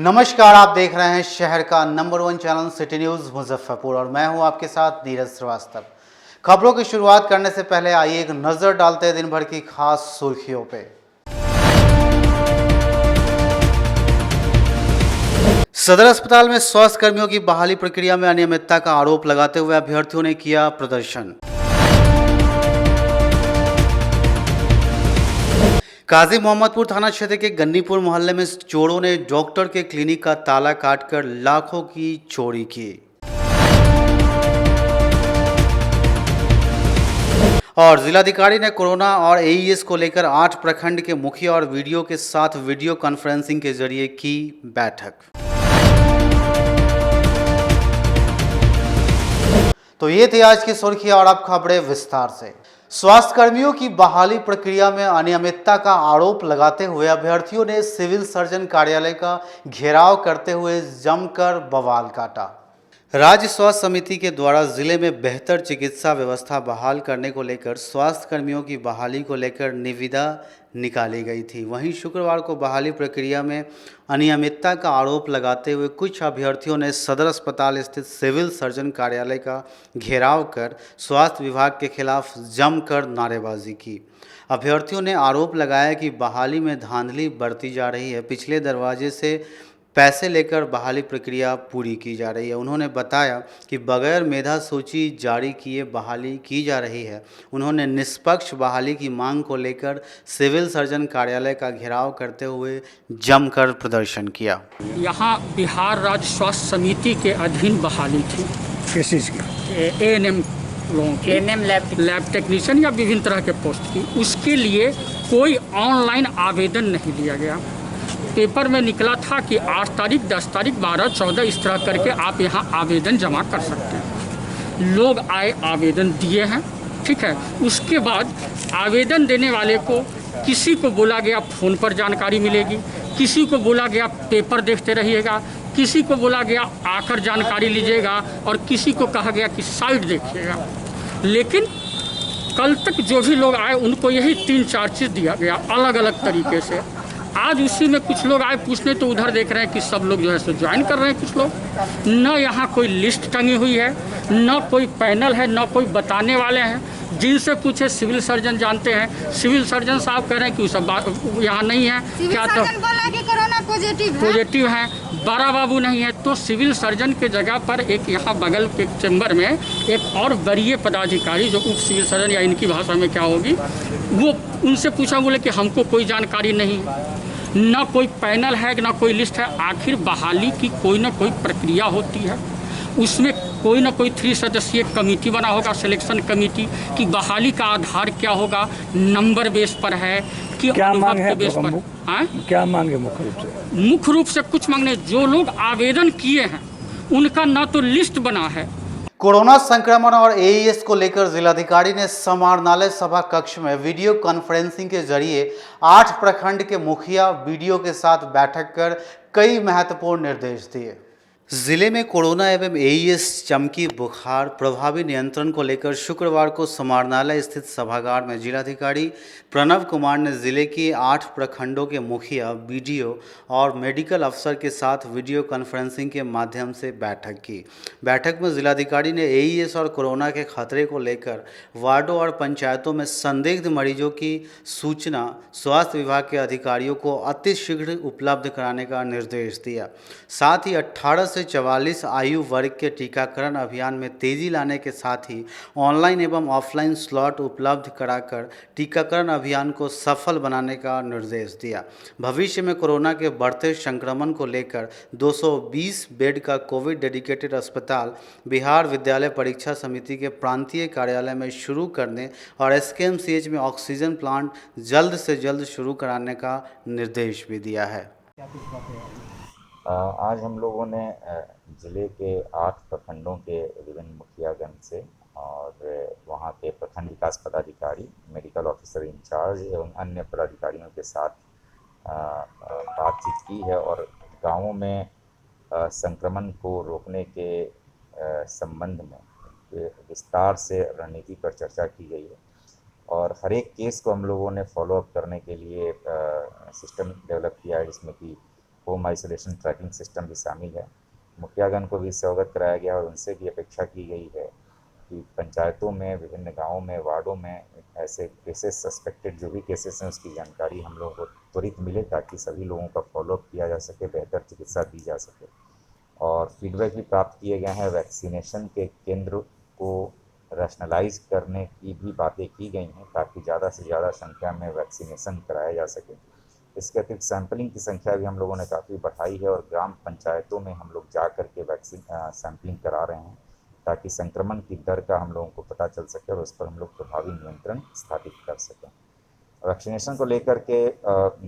नमस्कार, आप देख रहे हैं शहर का number 1 channel city news Muzaffarpur और मैं हूं आपके साथ नीरज श्रीवास्तव। खबरों की शुरुआत करने से पहले आइए एक नजर डालते हैं दिन भर की खास सुर्खियों पे। सदर अस्पताल में स्वास्थ्य कर्मियों की बहाली प्रक्रिया में अनियमितता का आरोप लगाते हुए अभ्यर्थियों ने किया प्रदर्शन। काजी मोहम्मदपुर थाना क्षेत्र के गन्नीपुर मोहल्ले में चोरों ने डॉक्टर के क्लिनिक का ताला काटकर लाखों की चोरी की। और जिलाधिकारी ने कोरोना और एईएस को लेकर 8 प्रखंड के मुखिया और वीडियो के साथ वीडियो कॉन्फ्रेंसिंग के जरिए की बैठक। तो ये थी आज की सुर्खियां और अब खबरें विस्तार से। स्वास्थ्य कर्मियों की बहाली प्रक्रिया में अनियमितता का आरोप लगाते हुए अभ्यर्थियों ने सिविल सर्जन कार्यालय का घेराव करते हुए जमकर बवाल काटा। राज्य स्वास्थ्य समिति के द्वारा जिले में बेहतर चिकित्सा व्यवस्था बहाल करने को लेकर स्वास्थ्य कर्मियों की बहाली को लेकर निविदा निकाली गई थी। वहीं शुक्रवार को बहाली प्रक्रिया में अनियमितता का आरोप लगाते हुए कुछ अभ्यर्थियों ने सदर अस्पताल स्थित सिविल सर्जन कार्यालय का घेराव कर स्वास्थ्य विभाग के खिलाफ जमकर नारेबाजी की। अभ्यर्थियों ने आरोप लगाया कि बहाली में धांधली बरती जा रही है, पिछले दरवाजे से पैसे लेकर बहाली प्रक्रिया पूरी की जा रही है। उन्होंने बताया कि बगैर मेधा सूची जारी किए बहाली की जा रही है। उन्होंने निष्पक्ष बहाली की मांग को लेकर सिविल सर्जन कार्यालय का घेराव करते हुए जमकर प्रदर्शन किया। यहाँ बिहार राज्य स्वास्थ्य समिति के अधीन बहाली थी। किस चीज़ की? एएनएम लोगों की, एएनएम लैब टेक्नीशियन या विभिन्न तरह के पोस्ट की। उसके लिए कोई ऑनलाइन आवेदन नहीं लिया गया। पेपर में निकला था कि 8 तारीख, 10 तारीख, 12, 14 इस तरह करके आप यहाँ आवेदन जमा कर सकते हैं। लोग आए, आवेदन दिए हैं, ठीक है। उसके बाद आवेदन देने वाले को किसी को बोला गया फ़ोन पर जानकारी मिलेगी, किसी को बोला गया पेपर देखते रहिएगा, किसी को बोला गया आकर जानकारी लीजिएगा और किसी को कहा गया कि साइट देखिएगा। लेकिन कल तक जो भी लोग आए उनको यही 3-4 चीज़ दिया गया अलग अलग तरीके से। आज उसी में कुछ लोग आए पूछने तो उधर देख रहे हैं कि सब लोग जो है सो ज्वाइन कर रहे हैं। कुछ लोग न यहाँ कोई लिस्ट टंगी हुई है, न कोई पैनल है, न कोई बताने वाले हैं। जिनसे पूछे सिविल सर्जन जानते हैं, सिविल सर्जन साहब कह रहे हैं कि सब बात यहाँ नहीं है। क्या तो बोला कि कोरोना पॉजिटिव है, बड़ा बाबू नहीं है। तो सिविल सर्जन के जगह पर एक यहाँ बगल के चैम्बर में एक और वरीय पदाधिकारी जो उप सिविल सर्जन या इनकी भाषा में क्या होगी, वो उनसे पूछा, बोले कि हमको कोई जानकारी नहीं, न कोई पैनल है, न कोई लिस्ट है। आखिर बहाली की कोई ना कोई प्रक्रिया होती है, उसमें कोई ना कोई 3 सदस्यीय कमेटी बना होगा, सिलेक्शन कमेटी की। बहाली का आधार क्या होगा, नंबर बेस पर है कि क्या मांग है बेस पर? हाँ, क्या मांगे मुख्य रूप से? मुख्य रूप से कुछ मांगने, जो लोग आवेदन किए हैं उनका ना तो लिस्ट बना है। कोरोना संक्रमण और एईएस को लेकर जिलाधिकारी ने समाहरणालय सभा कक्ष में वीडियो कॉन्फ्रेंसिंग के जरिए 8 प्रखंड के मुखिया वीडियो के साथ बैठक कर कई महत्वपूर्ण निर्देश दिए। जिले में कोरोना एवं एईएस, चमकी बुखार प्रभावी नियंत्रण को लेकर शुक्रवार को समाहरणालय स्थित सभागार में जिलाधिकारी प्रणव कुमार ने जिले के 8 प्रखंडों के मुखिया, बीडीओ और मेडिकल अफसर के साथ वीडियो कॉन्फ्रेंसिंग के माध्यम से बैठक की। बैठक में जिलाधिकारी ने एईएस और कोरोना के खतरे को लेकर वार्डों और पंचायतों में संदिग्ध मरीजों की सूचना स्वास्थ्य विभाग के अधिकारियों को अतिशीघ्र उपलब्ध कराने का निर्देश दिया। साथ ही 18 से 44 आयु वर्ग के टीकाकरण अभियान में तेजी लाने के साथ ही ऑनलाइन एवं ऑफलाइन स्लॉट उपलब्ध कराकर टीकाकरण अभियान को सफल बनाने का निर्देश दिया। भविष्य में कोरोना के बढ़ते संक्रमण को लेकर 220 बेड का कोविड डेडिकेटेड अस्पताल बिहार विद्यालय परीक्षा समिति के प्रांतीय कार्यालय में शुरू करने और एसकेएमसीएच में ऑक्सीजन प्लांट जल्द से जल्द शुरू कराने का निर्देश भी दिया है। आज हम लोगों ने ज़िले के 8 प्रखंडों के विभिन्न मुखियागण से और वहाँ के प्रखंड विकास पदाधिकारी, मेडिकल ऑफिसर इंचार्ज एवं अन्य पदाधिकारियों के साथ बातचीत की है और गांवों में संक्रमण को रोकने के संबंध में विस्तार से रणनीति पर चर्चा की गई है और हर एक केस को हम लोगों ने फॉलो अप करने के लिए सिस्टम डेवलप किया है, जिसमें कि होम आइसोलेशन ट्रैकिंग सिस्टम भी शामिल है। मुखियागण को भी इससे अवगत कराया गया और उनसे भी अपेक्षा की गई है कि पंचायतों में, विभिन्न गाँवों में, वार्डों में ऐसे केसेस, सस्पेक्टेड जो भी केसेस हैं उसकी जानकारी हम लोगों को त्वरित मिले ताकि सभी लोगों का फॉलोअप किया जा सके, बेहतर चिकित्सा दी जा सके। और फीडबैक भी प्राप्त किए गए हैं। वैक्सीनेशन के केंद्र को रैशनलाइज करने की भी बातें की गई हैं ताकि ज़्यादा से ज़्यादा संख्या में वैक्सीनेशन कराया जा सके। इसके अतिरिक्त सैंपलिंग की संख्या भी हम लोगों ने काफ़ी बढ़ाई है और ग्राम पंचायतों में हम लोग जा कर के वैक्सीन सैंपलिंग करा रहे हैं ताकि संक्रमण की दर का हम लोगों को पता चल सके और उस पर हम लोग प्रभावी नियंत्रण स्थापित कर सकें। वैक्सीनेशन को लेकर के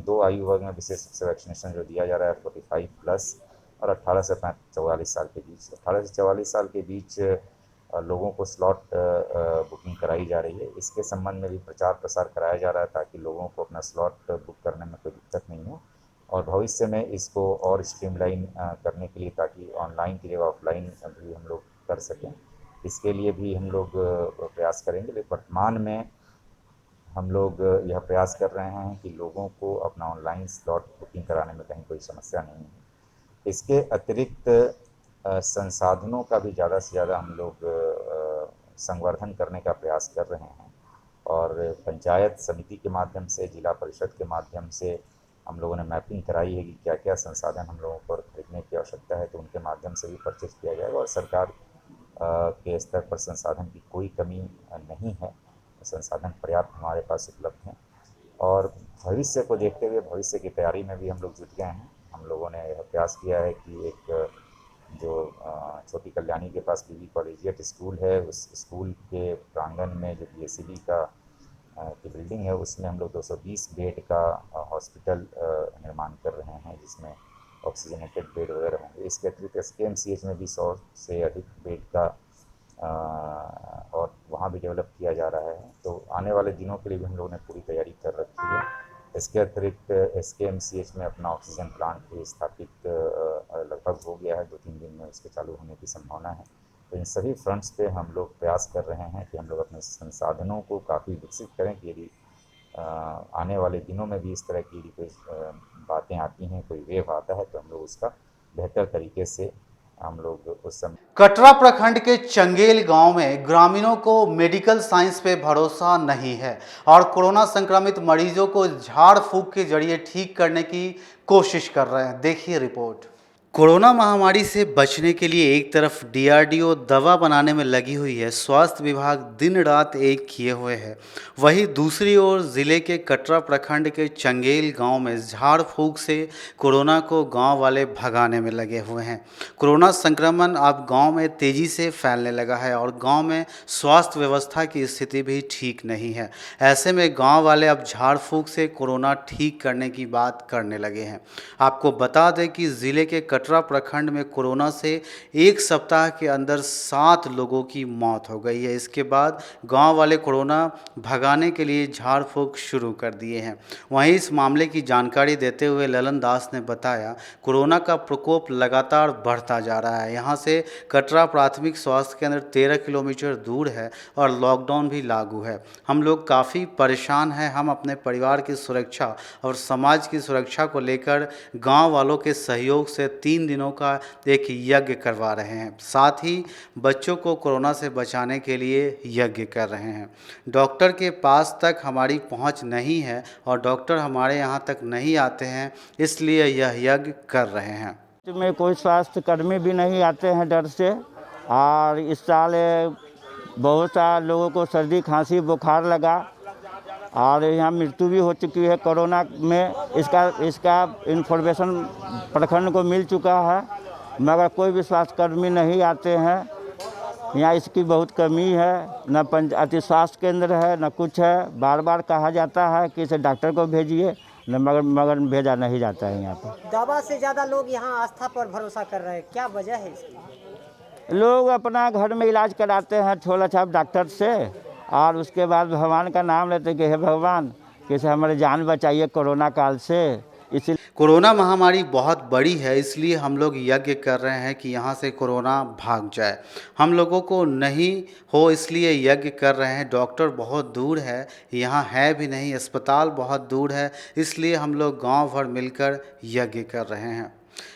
2 आयु वर्ग में विशेष रूप से वैक्सीनेशन जो दिया जा रहा है 45+ और 18 से 44 साल के बीच। 18 से 44 साल के बीच लोगों को स्लॉट बुकिंग कराई जा रही है। इसके संबंध में भी प्रचार प्रसार कराया जा रहा है ताकि लोगों को अपना स्लॉट बुक करने में कोई दिक्कत नहीं हो और भविष्य में इसको और स्ट्रीमलाइन करने के लिए ताकि ऑनलाइन की जगह ऑफलाइन भी हम लोग कर सकें, इसके लिए भी हम लोग प्रयास करेंगे। लेकिन वर्तमान में हम लोग यह प्रयास कर रहे हैं कि लोगों को अपना ऑनलाइन स्लॉट बुकिंग कराने में कहीं कोई समस्या नहीं है। इसके अतिरिक्त संसाधनों का भी ज़्यादा से ज़्यादा हम लोग संवर्धन करने का प्रयास कर रहे हैं और पंचायत समिति के माध्यम से, जिला परिषद के माध्यम से हम लोगों ने मैपिंग कराई है कि क्या क्या संसाधन हम लोगों को खरीदने की आवश्यकता है, तो उनके माध्यम से भी परचेज किया जाएगा और सरकार के स्तर पर संसाधन की कोई कमी नहीं है, संसाधन पर्याप्त हमारे पास उपलब्ध हैं और भविष्य को देखते हुए भविष्य की तैयारी में भी हम लोग जुट गए हैं। हम लोगों ने यह प्रयास किया है कि एक जो छोटी कल्याणी के पास बीबी कॉलेजिएट स्कूल है, उस स्कूल के प्रांगण में जो BSEB का की बिल्डिंग है उसमें हम लोग 220 बेड का हॉस्पिटल निर्माण कर रहे हैं जिसमें ऑक्सीजनेटेड बेड वगैरह होंगे। इसके अतिरिक्त SKMCH में भी 100 से अधिक बेड का और वहाँ भी डेवलप किया जा रहा है, तो आने वाले दिनों के लिए भी हम लोगों ने पूरी तैयारी कर रखी है। इसके अतिरिक्त SKMCH में अपना ऑक्सीजन प्लांट भी स्थापित लगभग हो गया है, 2-3 दिन में उसके चालू होने की संभावना है। तो इन सभी फ्रंट्स पे हम लोग प्रयास कर रहे हैं कि हम लोग अपने संसाधनों को काफ़ी विकसित करें कि यदि आने वाले दिनों में भी इस तरह की यदि कोई बातें आती हैं, कोई वेव आता है तो हम लोग उसका बेहतर तरीके से हम लोग उस समय। कटरा प्रखंड के चंगेल गांव में ग्रामीणों को मेडिकल साइंस पे भरोसा नहीं है और कोरोना संक्रमित मरीजों को झाड़ फूंक के जरिए ठीक करने की कोशिश कर रहे हैं। देखिए रिपोर्ट। कोरोना महामारी से बचने के लिए एक तरफ DRDO दवा बनाने में लगी हुई है, स्वास्थ्य विभाग दिन रात एक किए हुए है, वहीं दूसरी ओर जिले के कटरा प्रखंड के चंगेल गांव में झाड़ फूंक से कोरोना को गांव वाले भगाने में लगे हुए हैं। कोरोना संक्रमण अब गांव में तेजी से फैलने लगा है और गांव में स्वास्थ्य व्यवस्था की स्थिति भी ठीक नहीं है। ऐसे में गांव वाले अब झाड़ फूंक से कोरोना ठीक करने की बात करने लगे हैं। आपको बता दें कि जिले के कटरा प्रखंड में कोरोना से एक सप्ताह के अंदर 7 लोगों की मौत हो गई है। इसके बाद गांव वाले कोरोना भगाने के लिए झाड़ फूंक शुरू कर दिए हैं। वहीं इस मामले की जानकारी देते हुए ललन दास ने बताया, कोरोना का प्रकोप लगातार बढ़ता जा रहा है। यहां से कटरा प्राथमिक स्वास्थ्य केंद्र 13 किलोमीटर दूर है और लॉकडाउन भी लागू है। हम लोग काफ़ी परेशान हैं। हम अपने परिवार की सुरक्षा और समाज की सुरक्षा को लेकर गांव वालों के सहयोग से 3 दिनों का एक यज्ञ करवा रहे हैं। साथ ही बच्चों को कोरोना से बचाने के लिए यज्ञ कर रहे हैं। डॉक्टर के पास तक हमारी पहुंच नहीं है और डॉक्टर हमारे यहां तक नहीं आते हैं, इसलिए यह यज्ञ कर रहे हैं। में कोई स्वास्थ्य कर्मी भी नहीं आते हैं डर से और इस साल बहुत सारे लोगों को सर्दी खांसी बुखार लगा और यहाँ मृत्यु भी हो चुकी है कोरोना में। इसका इन्फॉर्मेशन प्रखंड को मिल चुका है, मगर कोई भी स्वास्थ्यकर्मी नहीं आते हैं। यहाँ इसकी बहुत कमी है, न पंचायती स्वास्थ्य केंद्र है न कुछ है। बार बार कहा जाता है कि इसे डॉक्टर को भेजिए, न मगर भेजा नहीं जाता है। यहाँ पर दवा से ज़्यादा लोग यहाँ आस्था पर भरोसा कर रहे हैं, क्या वजह है इसकी? लोग अपना घर में इलाज कराते हैं छोला छाप डॉक्टर से और उसके बाद भगवान का नाम लेते कि हे भगवान, कैसे हमारे जान बचाइए कोरोना काल से। इसीलिए कोरोना महामारी बहुत बड़ी है, इसलिए हम लोग यज्ञ कर रहे हैं कि यहाँ से कोरोना भाग जाए। हम लोगों को नहीं हो इसलिए यज्ञ कर रहे हैं। डॉक्टर बहुत दूर है, यहाँ है भी नहीं, अस्पताल बहुत दूर है, इसलिए हम लोग गांव भर मिलकर यज्ञ कर रहे हैं।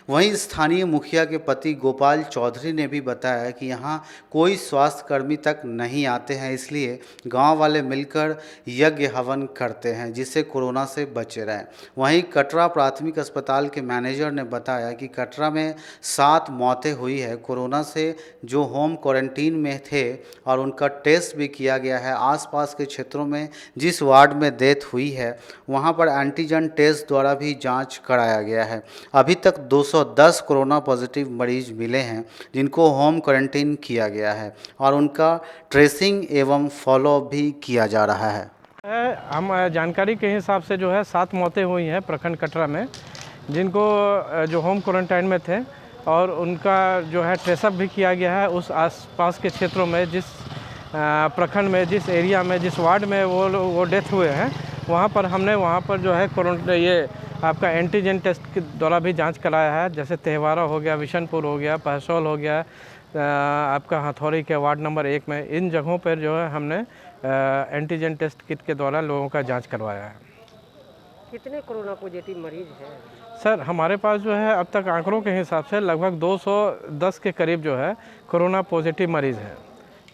वहीं स्थानीय मुखिया के पति गोपाल चौधरी ने भी बताया कि यहाँ कोई स्वास्थ्य कर्मी तक नहीं आते हैं, इसलिए गांव वाले मिलकर यज्ञ हवन करते हैं जिससे कोरोना से बचे रहें। वहीं कटरा प्राथमिक अस्पताल के मैनेजर ने बताया कि कटरा में 7 मौतें हुई है कोरोना से, जो होम क्वारंटीन में थे और उनका टेस्ट भी किया गया है। आसपास के क्षेत्रों में जिस वार्ड में डेथ हुई है वहाँ पर एंटीजन टेस्ट द्वारा भी जाँच कराया गया है। अभी तक 210 कोरोना पॉजिटिव मरीज मिले हैं जिनको होम क्वारंटीन किया गया है और उनका ट्रेसिंग एवं फॉलोअप भी किया जा रहा है। हम जानकारी के हिसाब से जो है 7 मौतें हुई हैं प्रखंड कटरा में, जिनको जो होम क्वारंटाइन में थे और उनका जो है ट्रेसअप भी किया गया है। उस आसपास के क्षेत्रों में जिस प्रखंड में, जिस एरिया में, जिस वार्ड में वो डेथ हुए हैं, वहाँ पर हमने वहाँ पर जो है ये आपका एंटीजन टेस्ट के द्वारा भी जांच कराया है। जैसे तेहवारा हो गया, विशनपुर हो गया, पहसौल हो गया, आपका हथौड़ी के वार्ड नंबर 1 में, इन जगहों पर जो है हमने एंटीजन टेस्ट किट के द्वारा लोगों का जांच करवाया है। कितने कोरोना पॉजिटिव मरीज हैं? सर हमारे पास जो है अब तक आंकड़ों के हिसाब से लगभग 210 के करीब जो है कोरोना पॉजिटिव मरीज़ हैं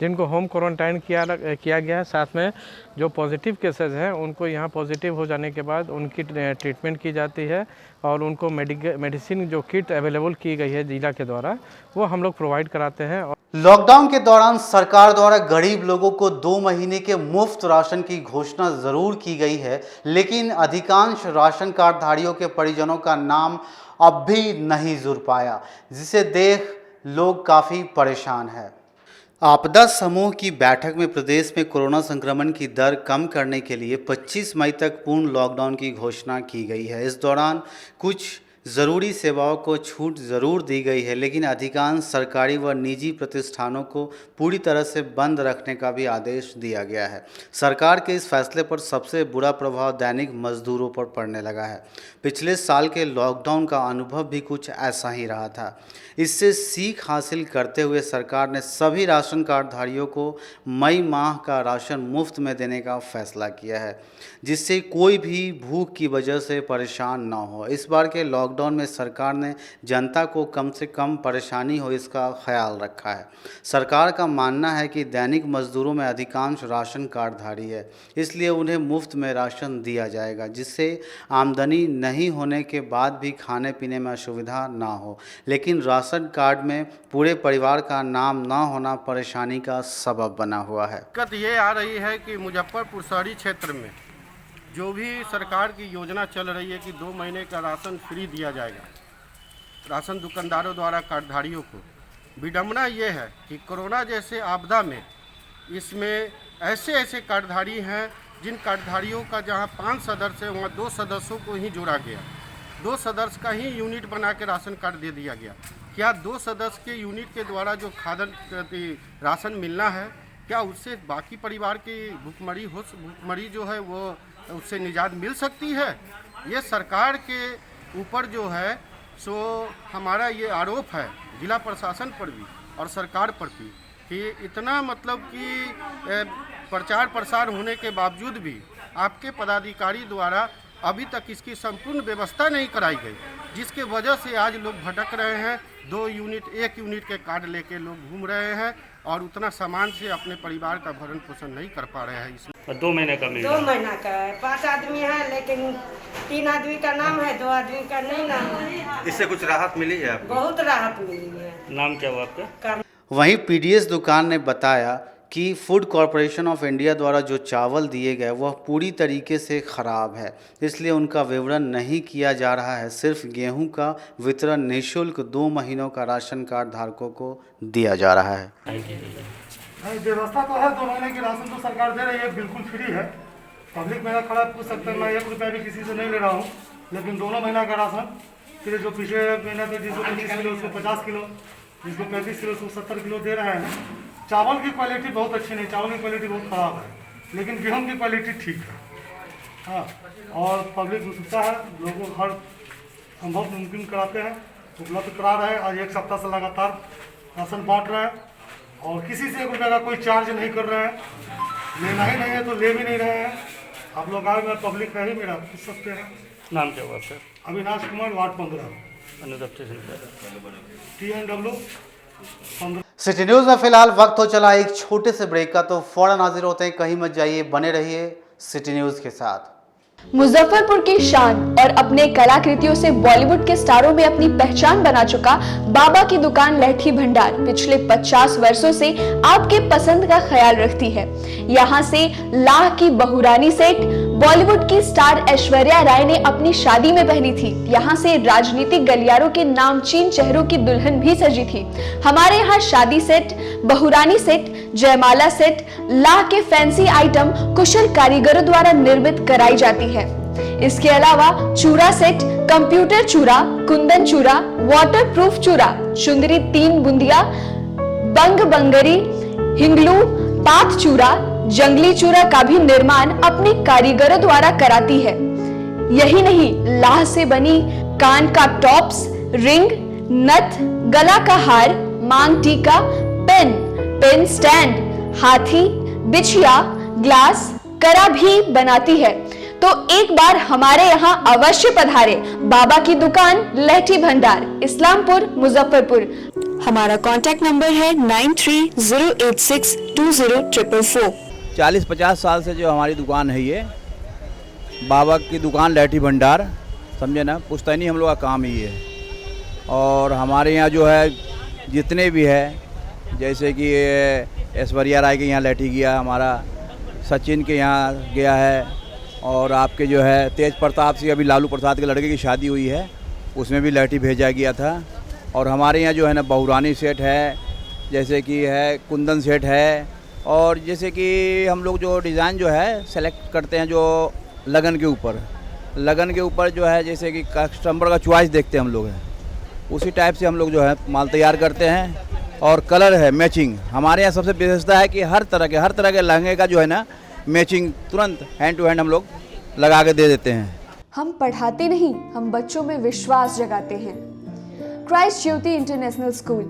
जिनको होम क्वारंटाइन किया गया है। साथ में जो पॉजिटिव केसेस हैं उनको यहाँ पॉजिटिव हो जाने के बाद उनकी ट्रीटमेंट की जाती है और उनको मेडिसिन जो किट अवेलेबल की गई है जिला के द्वारा वो हम लोग प्रोवाइड कराते हैं। लॉकडाउन के दौरान सरकार द्वारा गरीब लोगों को 2 महीने के मुफ्त राशन की घोषणा जरूर की गई है, लेकिन अधिकांश राशन कार्डधारियों के परिजनों का नाम अब भी नहीं जुड़ पाया, जिसे देख लोग काफ़ी परेशान हैं। आपदा समूह की बैठक में प्रदेश में कोरोना संक्रमण की दर कम करने के लिए 25 मई तक पूर्ण लॉकडाउन की घोषणा की गई है। इस दौरान कुछ ज़रूरी सेवाओं को छूट ज़रूर दी गई है, लेकिन अधिकांश सरकारी व निजी प्रतिष्ठानों को पूरी तरह से बंद रखने का भी आदेश दिया गया है। सरकार के इस फैसले पर सबसे बुरा प्रभाव दैनिक मजदूरों पर पड़ने लगा है। पिछले साल के लॉकडाउन का अनुभव भी कुछ ऐसा ही रहा था। इससे सीख हासिल करते हुए सरकार ने सभी राशन कार्डधारियों को मई माह का राशन मुफ्त में देने का फैसला किया है, जिससे कोई भी भूख की वजह से परेशान ना हो। इस बार के लॉकडाउन में सरकार ने जनता को कम से कम परेशानी हो इसका ख्याल रखा है। सरकार का मानना है कि दैनिक मजदूरों में अधिकांश राशन कार्डधारी है, इसलिए उन्हें मुफ्त में राशन दिया जाएगा, जिससे आमदनी नहीं होने के बाद भी खाने पीने में असुविधा ना हो। लेकिन राशन कार्ड में पूरे परिवार का नाम ना होना परेशानी का सबब बना हुआ है। दिक्कत ये आ रही है कि मुजफ्फरपुर शहरी क्षेत्र में जो भी सरकार की योजना चल रही है कि 2 महीने का राशन फ्री दिया जाएगा राशन दुकानदारों द्वारा कार्डधारियों को, विडंबना ये है कि कोरोना जैसे आपदा में इसमें ऐसे कार्डधारी हैं जिन कार्डधारियों का जहां 5 सदस्य है वहाँ 2 सदस्यों को ही जोड़ा गया, 2 सदस्य का ही यूनिट बना के राशन कार्ड दे दिया गया। क्या 2 सदस्य के यूनिट के द्वारा जो राशन मिलना है, क्या उससे बाकी परिवार की भुखमरी जो है वो उससे निजात मिल सकती है? ये सरकार के ऊपर जो है सो हमारा ये आरोप है जिला प्रशासन पर भी और सरकार पर भी कि इतना मतलब कि प्रचार प्रसार होने के बावजूद भी आपके पदाधिकारी द्वारा अभी तक इसकी संपूर्ण व्यवस्था नहीं कराई गई, जिसके वजह से आज लोग भटक रहे हैं। 2 यूनिट 1 यूनिट के कार्ड लेके लोग घूम रहे हैं और उतना सामान से अपने परिवार का भरण पोषण नहीं कर पा रहे हैं। इसमें 2 महीने का 2 महीना का है, 5 आदमी है लेकिन 3 आदमी का नाम है, 2 आदमी का नहीं नाम है। इससे कुछ राहत मिली है आपको? बहुत राहत मिली है। नाम क्या हुआ आपका? वहीं पीडीएस दुकान ने बताया कि फूड कॉरपोरेशन ऑफ इंडिया द्वारा जो चावल दिए गए वह पूरी तरीके से ख़राब है, इसलिए उनका विवरण नहीं किया जा रहा है। सिर्फ गेहूं का वितरण निःशुल्क 2 महीनों का राशन कार्ड धारकों को दिया जा रहा है। व्यवस्था तो है, 2 महीने की राशन तो सरकार दे रही है, बिल्कुल फ्री है। पब्लिक मेरा खड़ा पूछ सकते हैं, मैं 1 रुपया भी किसी से नहीं ले रहा हूँ, लेकिन दोनों महीना का राशन फिर जो पिछले महीने पे जिसको 25 किलो उसको 50 किलो, जिसको 35 किलो उसको 70 किलो दे रहे हैं। चावल की क्वालिटी बहुत अच्छी नहीं, चावल की क्वालिटी बहुत ख़राब है, लेकिन गेहूं की क्वालिटी ठीक है। हाँ, और पब्लिक उत्सुकता है, लोगों को हर संभव मुमकिन कराते हैं, उपलब्ध करा रहे हैं। आज 1 सप्ताह से लगातार राशन बांट रहे हैं और किसी से 1 रुपये का कोई चार्ज नहीं कर रहे हैं। लेना ही नहीं है तो ले भी नहीं रहे हैं। आप लोग आए, मैं पब्लिक का ही मेरा पूछ सकते हैं। नाम क्या हुआ sir? Avinash Kumar, ward 15, TNW 15। City news में फिलहाल वक्त हो चला एक छोटे से ब्रेक का, तो फौरन हाजिर होते हैं। कहीं मत जाइए, बने रहिए सिटी न्यूज के साथ। मुजफ्फरपुर की शान और अपने कलाकृतियों से बॉलीवुड के स्टारों में अपनी पहचान बना चुका बाबा की दुकान लहठी भंडार पिछले 50 वर्षों से आपके पसंद का ख्याल रखती है। यहाँ से लाह की बहुरानी सेट बॉलीवुड की स्टार ऐश्वर्या राय ने अपनी शादी में पहनी थी। यहाँ से राजनीतिक गलियारों के नामचीन चेहरों की दुल्हन भी सजी थी। हमारे यहाँ शादी सेट, बहुरानी सेट, जयमाला सेट, लाह के फैंसी आइटम कुशल कारीगरों द्वारा निर्मित कराई जाती है। इसके अलावा चूड़ा सेट, कंप्यूटर चूड़ा, कुंदन चूड़ा, वाटरप्रूफ चूड़ा, चुंदरी 3 बुंदिया, बंग बंगरी, हिंगलू, पात चूड़ा, जंगली चूड़ा का भी निर्माण अपने कारीगरों द्वारा कराती है। यही नहीं, लाह से बनी कान का टॉप्स, रिंग, नथ, गला का हार, मांग टीका, पेन स्टैंड, हाथी, बिछिया, ग्लास, करा भी बनाती है। तो एक बार हमारे यहाँ अवश्य पधारे। बाबा की दुकान लहठी भंडार, इस्लामपुर, मुजफ्फरपुर। हमारा कांटेक्ट नंबर है 9308620444। 40-50 साल से जो हमारी दुकान है, ये बाबा की दुकान लहठी भंडार, समझे ना, पुश्तैनी हम लोग का काम ही है। और हमारे यहाँ जो है जितने भी है, जैसे कि ऐश्वर्या राय के यहाँ लहठी गया, हमारा सचिन के यहाँ गया है, और आपके जो है तेज प्रताप सिंह, अभी लालू प्रसाद के लड़के की शादी हुई है, उसमें भी लहठी भेजा गया था। और हमारे यहाँ जो है ना बहुरानी सेट है, जैसे कि है कुंदन सेट है, और जैसे कि हम लोग जो डिज़ाइन जो है सेलेक्ट करते हैं जो लगन के ऊपर जो है, जैसे कि कस्टमर का चॉइस देखते हैं हम लोग हैं, उसी टाइप से हम लोग जो है माल तैयार करते हैं। और कलर है मैचिंग, हमारे यहाँ सबसे विशेषता है कि हर तरह के लहंगे का जो है ना मैचिंग तुरंत हैंड टू हैंड हम लोग लगा के दे देते हैं। हम पढ़ाते नहीं, हम बच्चों में विश्वास जगाते हैं। Christ Jyoti International School,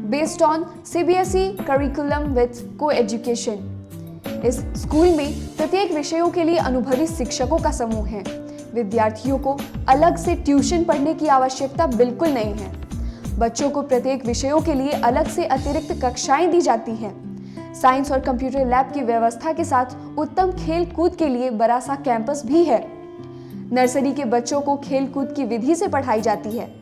based on CBSE curriculum with coeducation. इस स्कूल में प्रत्येक विषयों के लिए अनुभवी शिक्षकों का समूह है। विद्यार्थियों को अलग से ट्यूशन पढ़ने की आवश्यकता बिल्कुल नहीं है। बच्चों को प्रत्येक विषयों के लिए अलग से अतिरिक्त कक्षाएं दी जाती हैं। साइंस और कंप्यूटर लैब की व्यवस्था के साथ उत्तम खेल कूद के लिए बड़ा सा कैंपस भी है। नर्सरी के बच्चों को खेल कूद की विधि से पढ़ाई जाती है।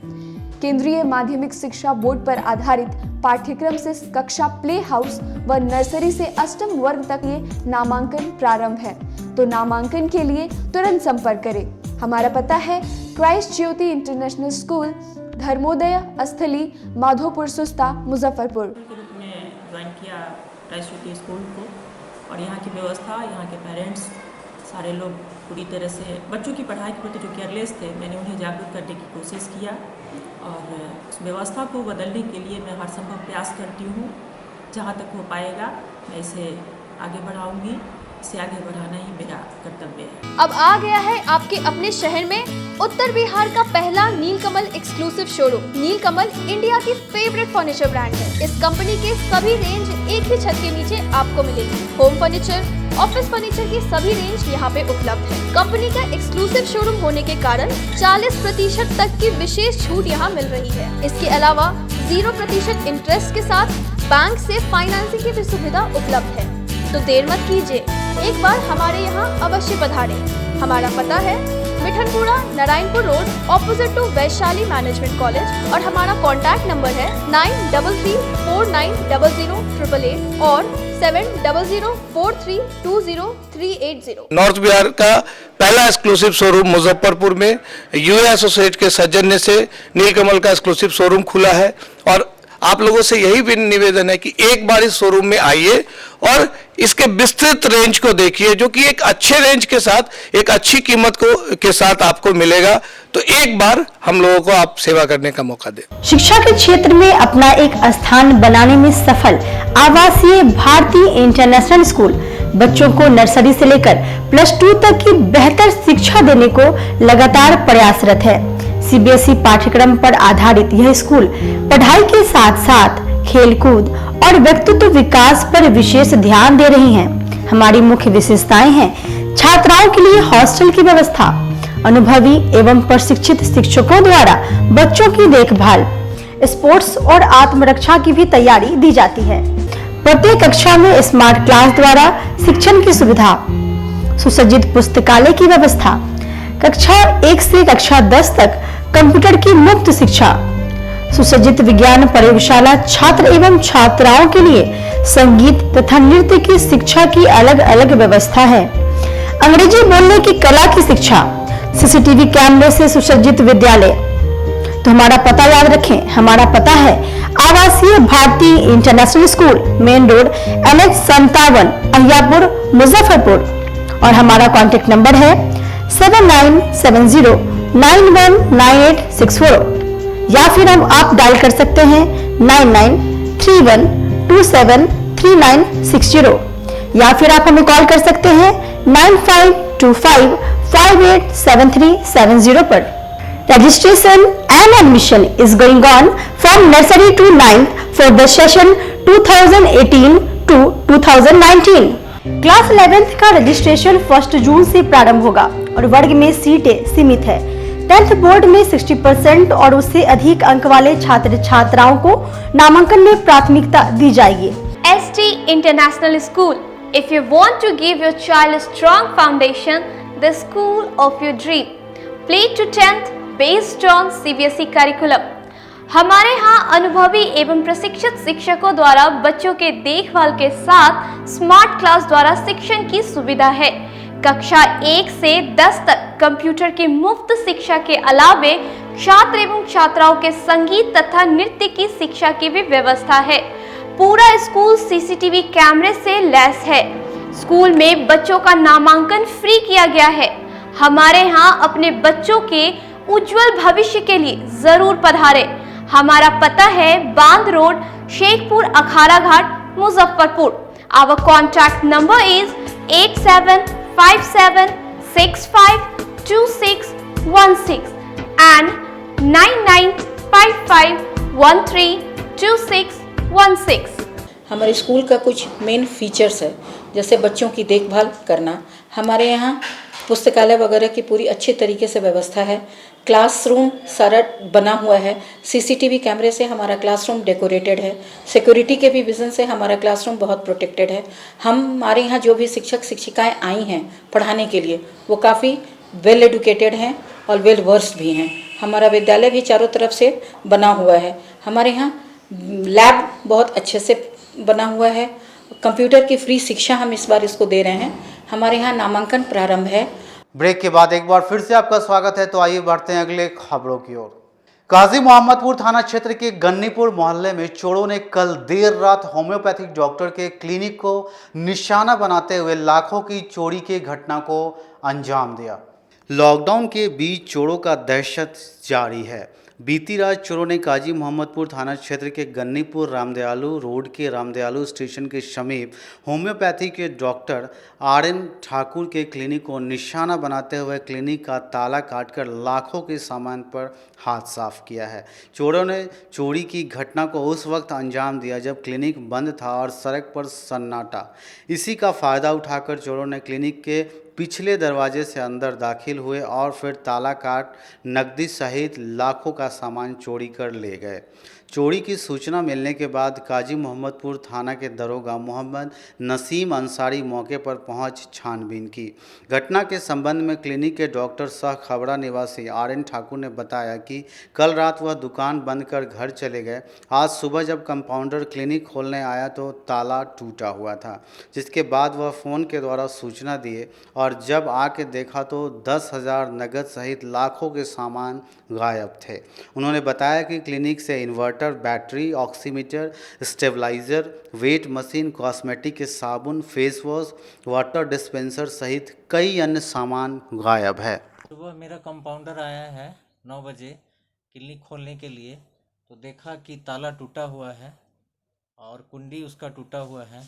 केंद्रीय माध्यमिक शिक्षा बोर्ड पर आधारित पाठ्यक्रम से कक्षा प्ले हाउस व नर्सरी से 8वीं वर्ग तक ये नामांकन प्रारंभ है। तो नामांकन के लिए तुरंत संपर्क करें। हमारा पता है Christ Jyoti International school, Dharmodaya स्थली, माधोपुर सुस्ता, मुजफ्फरपुर। ज्वाइन किया क्राइस्ट ज्योति स्कूल को, और यहाँ की व्यवस्था, यहाँ के पेरेंट्स सारे लोग पूरी तरह से बच्चों की पढ़ाई के प्रति जो केयरलेस थे, मैंने उन्हें जागरूक करने की कोशिश किया और उस व्यवस्था को बदलने के लिए मैं हर संभव प्रयास करती हूँ। जहाँ तक हो पाएगा मैं इसे आगे बढ़ाऊँगी। इसे आगे बढ़ाना ही मेरा कर्तव्य है। अब आ गया है आपके अपने शहर में उत्तर बिहार का पहला नीलकमल एक्सक्लूसिव शोरूम। नीलकमल इंडिया की फेवरेट फर्नीचर ब्रांड है। इस कंपनी के सभी रेंज एक ही छत के नीचे आपको मिलेगी। होम फर्नीचर, ऑफिस फर्नीचर की सभी रेंज यहाँ पे उपलब्ध है। कंपनी का एक्सक्लूसिव शोरूम होने के कारण 40% तक की विशेष छूट यहाँ मिल रही है। इसके अलावा 0% इंटरेस्ट के साथ बैंक से फाइनेंसिंग की भी सुविधा उपलब्ध है। तो देर मत कीजिए, एक बार हमारे यहाँ अवश्य पधारें। हमारा पता है Mithanpura, Narayanpur road, opposite to Vaishali management college, और हमारा कॉन्टैक्ट नंबर है 9334900888 और 7004320380। नॉर्थ बिहार का पहला एक्सक्लूसिव शोरूम मुजफ्फरपुर में यूए एसोसिएट के सौजन्य से नीलकमल का एक्सक्लूसिव शोरूम खुला है। और आप लोगों से यही भी निवेदन है कि एक बार इस शोरूम में आइए और इसके विस्तृत रेंज को देखिए, जो कि एक अच्छे रेंज के साथ एक अच्छी कीमत के साथ आपको मिलेगा। तो एक बार हम लोगों को आप सेवा करने का मौका दें। शिक्षा के क्षेत्र में अपना एक स्थान बनाने में सफल आवासीय भारती इंटरनेशनल स्कूल बच्चों को नर्सरी से लेकर +2 तक की बेहतर शिक्षा देने को लगातार प्रयासरत है। सीबीएसई पाठ्यक्रम पर आधारित यह स्कूल पढ़ाई के साथ साथ खेलकूद और व्यक्तित्व विकास पर विशेष ध्यान दे रही हैं। हमारी मुख्य विशेषताएं हैं छात्राओं के लिए हॉस्टल की व्यवस्था, अनुभवी एवं प्रशिक्षित शिक्षकों द्वारा बच्चों की देखभाल, स्पोर्ट्स और आत्मरक्षा की भी तैयारी दी जाती है। प्रत्येक कक्षा में स्मार्ट क्लास द्वारा शिक्षण की सुविधा, सुसज्जित पुस्तकालय की व्यवस्था, कक्षा 1 से कक्षा 10 तक कंप्यूटर की मुफ्त शिक्षा, सुसज्जित विज्ञान प्रयोगशाला, छात्र एवं छात्राओं के लिए संगीत तथा नृत्य की शिक्षा की अलग अलग व्यवस्था है। अंग्रेजी बोलने की कला की शिक्षा, सीसीटीवी कैमरे से सुसज्जित विद्यालय। तो हमारा पता याद रखें, हमारा पता है आवासीय भारतीय international school, main road NH 57, Ahiyapur, Muzaffarpur. और हमारा कॉन्टेक्ट नंबर है 7970919864 या फिर आप डायल कर सकते हैं 9931273960 या फिर आप हमें कॉल कर सकते हैं 9525587370 पर। Registration and admission is going on from nursery to 9th for the session 2018 to 2019. Class 11th का रजिस्ट्रेशन 1 जून से प्रारंभ होगा और वर्ग में सीटें सीमित है। 10th बोर्ड में 60% और उससे अधिक अंक वाले छात्र छात्राओं को नामांकन में प्राथमिकता दी जाएगी। ST International School. If you want to give your child a strong foundation, the school of your dream. Play to 10th based on CBSE curriculum. हमारे यहाँ अनुभवी एवं प्रशिक्षित शिक्षकों द्वारा बच्चों के देखभाल के साथ स्मार्ट क्लास द्वारा शिक्षण की सुविधा है। कक्षा 1 से 10 तक कंप्यूटर की मुफ्त शिक्षा के अलावे छात्र एवं छात्राओं के संगीत तथा नृत्य की शिक्षा की भी व्यवस्था है। पूरा स्कूल सीसीटीवी कैमरे से लैस है। स्कूल में बच्चों का नामांकन फ्री किया गया है। हमारे यहाँ अपने बच्चों के उज्जवल भविष्य के लिए जरूर पधारें। हमारा पता है बांध road, Shekhpur, Akhara Ghat, Muzaffarpur. Our contact number is 8757652616 and 9955132616। हमारे स्कूल का कुछ मेन फीचर्स है, जैसे बच्चों की देखभाल करना। हमारे यहाँ पुस्तकालय वगैरह की पूरी अच्छे तरीके से व्यवस्था है। क्लासरूम सारा बना हुआ है। सीसीटीवी कैमरे से हमारा क्लासरूम डेकोरेटेड है। सिक्योरिटी के भी विजन से हमारा क्लासरूम बहुत प्रोटेक्टेड है। हमारे यहाँ जो भी शिक्षक शिक्षिकाएं आई हैं पढ़ाने के लिए वो काफ़ी वेल एडुकेटेड हैं और वेल वर्स्ड भी हैं। हमारा विद्यालय भी चारों तरफ से बना हुआ है। हमारे यहाँ लैब बहुत अच्छे से बना हुआ है। कंप्यूटर की फ्री शिक्षा हम इस बार इसको दे रहे हैं। हमारे यहाँ नामांकन प्रारंभ है। ब्रेक के बाद एक बार फिर से आपका स्वागत है। तो आइए बढ़ते हैं अगले खबरों की ओर। काजी मोहम्मदपुर थाना क्षेत्र के गन्नीपुर मोहल्ले में चोरों ने कल देर रात होम्योपैथिक डॉक्टर के क्लिनिक को निशाना बनाते हुए लाखों की चोरी की घटना को अंजाम दिया। लॉकडाउन के बीच चोरों का दहशत जारी है। बीती रात चोरों ने काजी मोहम्मदपुर थाना क्षेत्र के गन्नीपुर रामदयालु रोड के रामदयालु स्टेशन के समीप होम्योपैथी के डॉक्टर RN ठाकुर के क्लिनिक को निशाना बनाते हुए क्लिनिक का ताला काटकर लाखों के सामान पर हाथ साफ किया है। चोरों ने चोरी की घटना को उस वक्त अंजाम दिया जब क्लिनिक बंद था और सड़क पर सन्नाटा। इसी का फ़ायदा उठाकर चोरों ने क्लिनिक के पिछले दरवाजे से अंदर दाखिल हुए और फिर ताला काट नकदी सहित लाखों का सामान चोरी कर ले गए। चोरी की सूचना मिलने के बाद काजी मोहम्मदपुर थाना के दरोगा मोहम्मद नसीम अंसारी मौके पर पहुंच छानबीन की। घटना के संबंध में क्लिनिक के डॉक्टर सह खबरा निवासी RN ठाकुर ने बताया कि कल रात वह दुकान बंद कर घर चले गए। आज सुबह जब कंपाउंडर क्लिनिक खोलने आया तो ताला टूटा हुआ था, जिसके बाद वह फ़ोन के द्वारा सूचना दिए और जब आके देखा तो 10,000 नकद सहित लाखों के सामान गायब थे। उन्होंने बताया कि क्लिनिक से inverter, battery, oximeter, stabiliser, weight machine, cosmetic के साबुन, फेस वॉश, वाटर डिस्पेंसर सहित कई अन्य सामान गायब है। सुबह मेरा कंपाउंडर आया है 9 बजे क्लिनिक खोलने के लिए, तो देखा कि ताला टूटा हुआ है और कुंडी उसका टूटा हुआ है।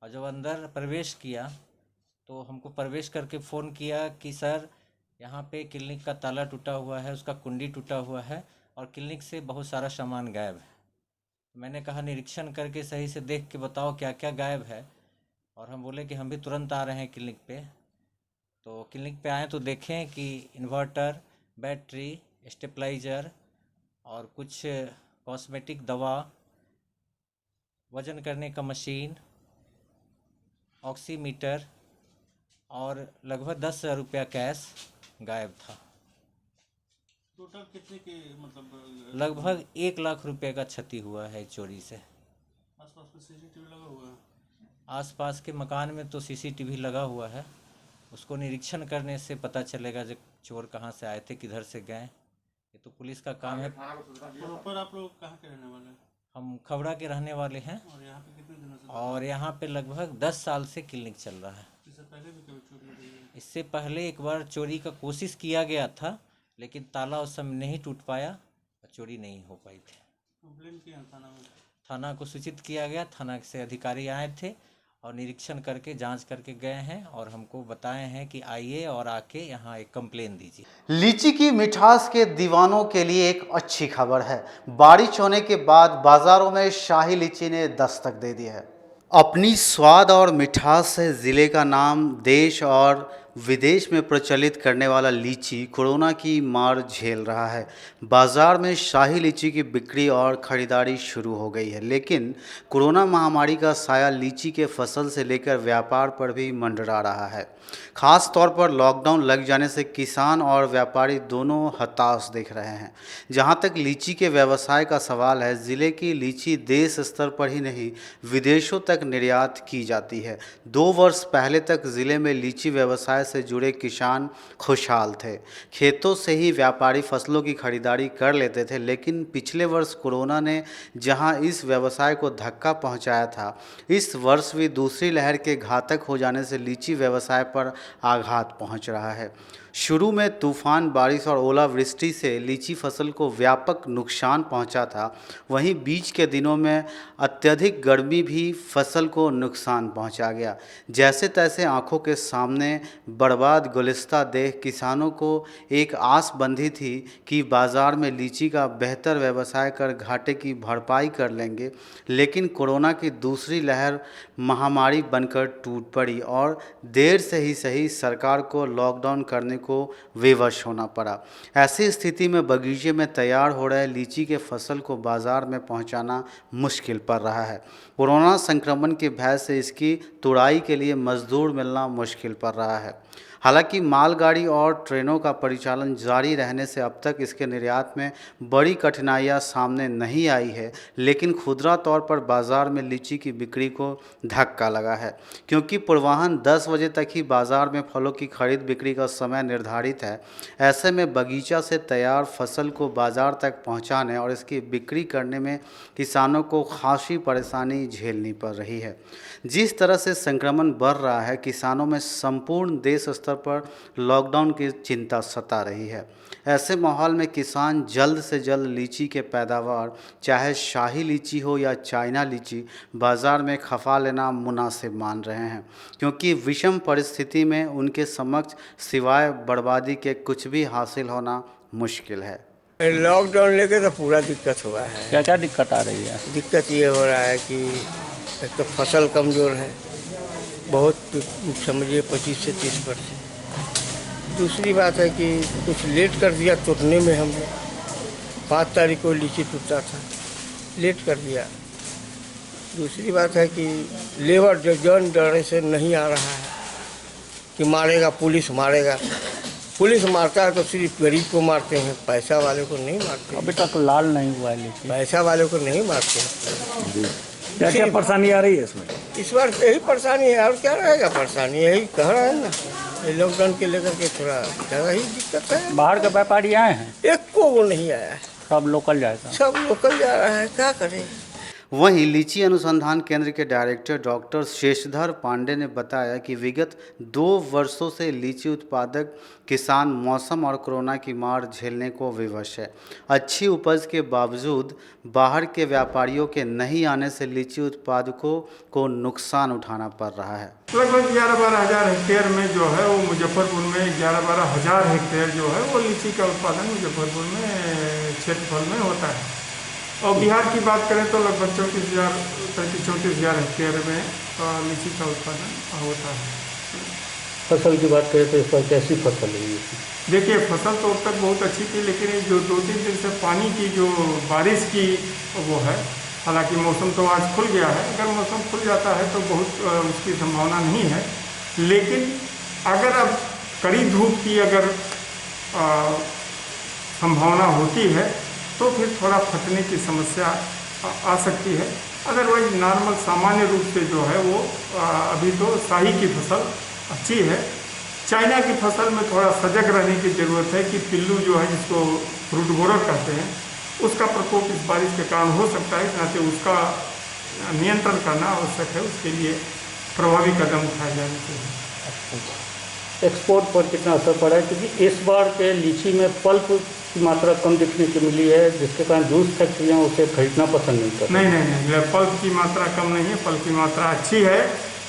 और जब अंदर प्रवेश किया तो हमको प्रवेश करके फ़ोन किया कि सर यहाँ पे क्लिनिक का ताला टूटा हुआ है, उसका कुंडी टूटा हुआ है और क्लिनिक से बहुत सारा सामान गायब है। मैंने कहा निरीक्षण करके सही से देख के बताओ क्या क्या गायब है, और हम बोले कि हम भी तुरंत आ रहे हैं क्लिनिक पे। तो क्लिनिक पे आए तो देखें कि इन्वर्टर, बैटरी, स्टेबलाइजर और कुछ कॉस्मेटिक दवा, वज़न करने का मशीन, ऑक्सीमीटर और लगभग 10,000 रुपया कैश गायब था। टोटल कितने के मतलब लगभग 1 लाख रुपए का क्षति हुआ है चोरी से। आसपास में सीसीटीवी लगा हुआ है? आसपास के मकान में तो सीसीटीवी लगा हुआ है, उसको निरीक्षण करने से पता चलेगा जो चोर कहाँ से आए थे, किधर से गए। ये तो पुलिस का काम है। प्रॉपर आप लोग कहाँ के रहने वाले हैं? हम खबड़ा के रहने वाले हैं और यहाँ पे कितने दिनों से? और यहाँ पे लगभग 10 साल से क्लिनिक चल रहा है। इससे पहले भी कभी चोरी हुई है? इससे पहले एक बार चोरी का कोशिश किया गया था, लेकिन ताला उस समय नहीं टूट पाया और चोरी नहीं हो पाई थी। कंप्लेन किया थाना में? थाना को सूचित किया गया, थाना से अधिकारी आए थे और निरीक्षण करके जांच करके गए हैं और हमको बताए हैं कि आइए और आके यहाँ एक कंप्लेन दीजिए। लीची की मिठास के दीवानों के लिए एक अच्छी खबर है। बारिश होने के बाद बाजारों में शाही लीची ने दस्तक दे दी है। अपनी स्वाद और मिठास से ज़िले का नाम देश और विदेश में प्रचलित करने वाला लीची कोरोना की मार झेल रहा है। बाज़ार में शाही लीची की बिक्री और ख़रीदारी शुरू हो गई है, लेकिन कोरोना महामारी का साया लीची के फसल से लेकर व्यापार पर भी मंडरा रहा है। ख़ास तौर पर लॉकडाउन लग जाने से किसान और व्यापारी दोनों हताश दिख रहे हैं। जहां तक लीची के व्यवसाय का सवाल है, ज़िले की लीची देश स्तर पर ही नहीं विदेशों तक निर्यात की जाती है। 2 वर्ष पहले तक ज़िले में लीची व्यवसाय से जुड़े किसान खुशहाल थे। खेतों से ही व्यापारी फसलों की खरीदारी कर लेते थे, लेकिन पिछले वर्ष कोरोना ने जहां इस व्यवसाय को धक्का पहुंचाया था, इस वर्ष भी दूसरी लहर के घातक हो जाने से लीची व्यवसाय पर आघात पहुंच रहा है। शुरू में तूफान, बारिश और ओलावृष्टि से लीची फसल को व्यापक नुकसान पहुंचा था। वहीं बीच के दिनों में अत्यधिक गर्मी भी फसल को नुकसान पहुंचा गया। जैसे तैसे आंखों के सामने बर्बाद गुलिस्ता देख किसानों को एक आस बंधी थी कि बाज़ार में लीची का बेहतर व्यवसाय कर घाटे की भरपाई कर लेंगे, लेकिन कोरोना की दूसरी लहर महामारी बनकर टूट पड़ी और देर से ही सही सरकार को लॉकडाउन करने को विवश होना पड़ा। ऐसी स्थिति में बगीचे में तैयार हो रहे लीची के फसल को बाजार में पहुंचाना मुश्किल पड़ रहा है। कोरोना संक्रमण के भय से इसकी तुड़ाई के लिए मजदूर मिलना मुश्किल पड़ रहा है। हालांकि मालगाड़ी और ट्रेनों का परिचालन जारी रहने से अब तक इसके निर्यात में बड़ी कठिनाइयां सामने नहीं आई है, लेकिन खुदरा तौर पर बाज़ार में लीची की बिक्री को धक्का लगा है, क्योंकि पूर्वाह्न 10 बजे तक ही बाज़ार में फलों की खरीद बिक्री का समय निर्धारित है। ऐसे में बगीचा से तैयार फसल को बाज़ार तक पहुँचाने और इसकी बिक्री करने में किसानों को खासी परेशानी झेलनी पड़ रही है। जिस तरह से संक्रमण बढ़ रहा है, किसानों में संपूर्ण देश स्तर पर लॉकडाउन की चिंता सता रही है। ऐसे माहौल में किसान जल्द से जल्द लीची के पैदावार, चाहे शाही लीची हो या चाइना लीची, बाज़ार में खपा लेना मुनासिब मान रहे हैं, क्योंकि विषम परिस्थिति में उनके समक्ष सिवाय बर्बादी के कुछ भी हासिल होना मुश्किल है। लॉकडाउन लेके तो पूरा दिक्कत हुआ है। क्या क्या दिक्कत आ रही है? दिक्कत ये हो रहा है कि एक तो फसल कमज़ोर है, बहुत समझिए 25 से 30%। दूसरी बात है कि कुछ लेट कर दिया टूटने में। हमने 5 तारीख को लीची टूटा था, लेट कर दिया। दूसरी बात है कि लेबर जन डर से नहीं आ रहा है कि मारेगा, पुलिस मारेगा। पुलिस मारता है तो सिर्फ गरीब को मारते हैं, पैसा वाले को नहीं मारते। अभी तक लाल नहीं हुआ है लीची। पैसा वाले को नहीं मारते। क्या क्या परेशानी आ रही है इसमें? इस बार यही परेशानी है, और क्या रहेगा परेशानी, यही कह रहे हैं ना। लॉकडाउन के लेकर के थोड़ा ज़्यादा ही दिक्कत है। बाहर के व्यापारी आए हैं? एक को वो नहीं आया है, सब लोकल जाएगा। सब लोकल जा रहा है, क्या करें। वहीं लीची अनुसंधान केंद्र के डायरेक्टर डॉक्टर शेषधर पांडे ने बताया कि विगत 2 वर्षों से लीची उत्पादक किसान मौसम और कोरोना की मार झेलने को विवश है। अच्छी उपज के बावजूद बाहर के व्यापारियों के नहीं आने से लीची उत्पादकों को नुकसान उठाना पड़ रहा है। लगभग 11-12 हज़ार हेक्टेयर में जो है वो मुजफ्फरपुर में 11-12 हज़ार हेक्टेयर जो है वो लीची का उत्पादन मुजफ्फरपुर में क्षेत्रफल में होता है। और बिहार की बात करें तो लगभग 34,000 हेक्टेयर में लीची का उत्पादन होता है। फसल की बात करें तो इस पर कैसी फसल है? देखिए फसल तो अब तक बहुत अच्छी थी, लेकिन ये जो 2-3 दिन से पानी की जो बारिश की वो है, हालांकि मौसम तो आज खुल गया है। अगर मौसम खुल जाता है तो बहुत उसकी संभावना नहीं है, लेकिन अगर अब कड़ी धूप की अगर संभावना होती है तो फिर थोड़ा फटने की समस्या आ सकती है। अदरवाइज नॉर्मल सामान्य रूप से जो है वो अभी तो शाही की फसल अच्छी है। चाइना की फसल में थोड़ा सजग रहने की ज़रूरत है कि पिल्लू जो है जिसको फ्रूट बोरर कहते हैं उसका प्रकोप इस बारिश के कारण हो सकता है, इसलिए उसका नियंत्रण करना आवश्यक है। उसके लिए प्रभावी कदम उठाए जाने चाहिए। एक्सपोर्ट पर कितना असर पड़ा है? क्योंकि इस बार के लीची में पल्प की मात्रा कम दिखने की मिली है, जिसके कारण जूस फैक्ट्रियाँ उसे खरीदना पसंद नहीं करती। नहीं, पल्प की मात्रा कम नहीं है, पल्प की मात्रा अच्छी है,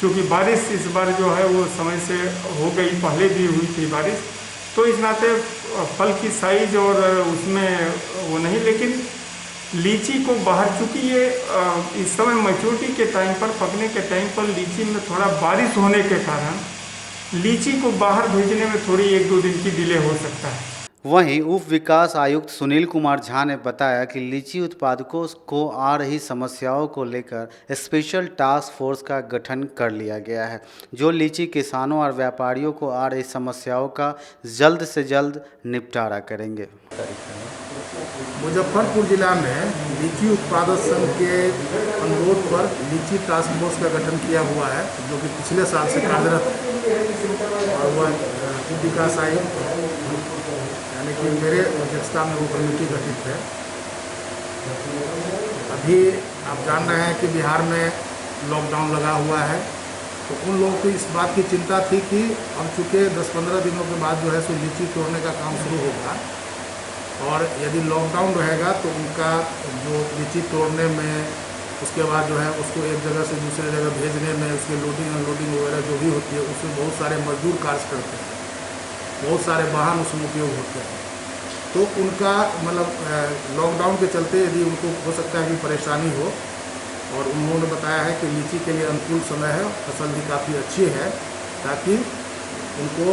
क्योंकि बारिश इस बार जो है वो समय से हो गई, पहले भी हुई थी बारिश, तो इस नाते फल की साइज और उसमें वो नहीं। लेकिन लीची को बाहर, चूँकि ये इस समय मैच्योरिटी के टाइम पर, पकने के टाइम पर लीची में थोड़ा बारिश होने के कारण लीची को बाहर भेजने में थोड़ी 1-2 दिन की डिले हो सकता है। वहीं उप विकास आयुक्त सुनील कुमार झा ने बताया कि लीची उत्पादकों को आ रही समस्याओं को लेकर स्पेशल टास्क फोर्स का गठन कर लिया गया है, जो लीची किसानों और व्यापारियों को आ रही समस्याओं का जल्द से जल्द निपटारा करेंगे। मुजफ्फरपुर जिला में लीची उत्पादक संघ के अनुरोध पर लीची टास्क फोर्स का गठन किया हुआ है, जो कि पिछले साल से कार्यरत है। और वह विकास आयुक्त यानी कि मेरे अध्यक्षता में वो कमेटी गठित है। अभी आप जान रहे हैं कि बिहार में लॉकडाउन लगा हुआ है, तो उन लोगों को इस बात की चिंता थी कि अब चूँकि 10-15 दिनों के बाद जो है सो लीची तोड़ने का काम शुरू होगा, और यदि लॉकडाउन रहेगा तो उनका जो लीची तोड़ने में, उसके बाद जो है उसको एक जगह से दूसरे जगह भेजने में, उसकी लोडिंग अनलोडिंग वगैरह जो भी होती है, उसमें बहुत सारे मजदूर कार्य करते हैं, बहुत सारे वाहन उसमें उपयोग होते हैं। तो उनका मतलब लॉकडाउन के चलते यदि उनको हो सकता है कि परेशानी हो, और उन्होंने बताया है कि लीची के लिए अनुकूल समय है, फसल भी काफ़ी अच्छी है, ताकि उनको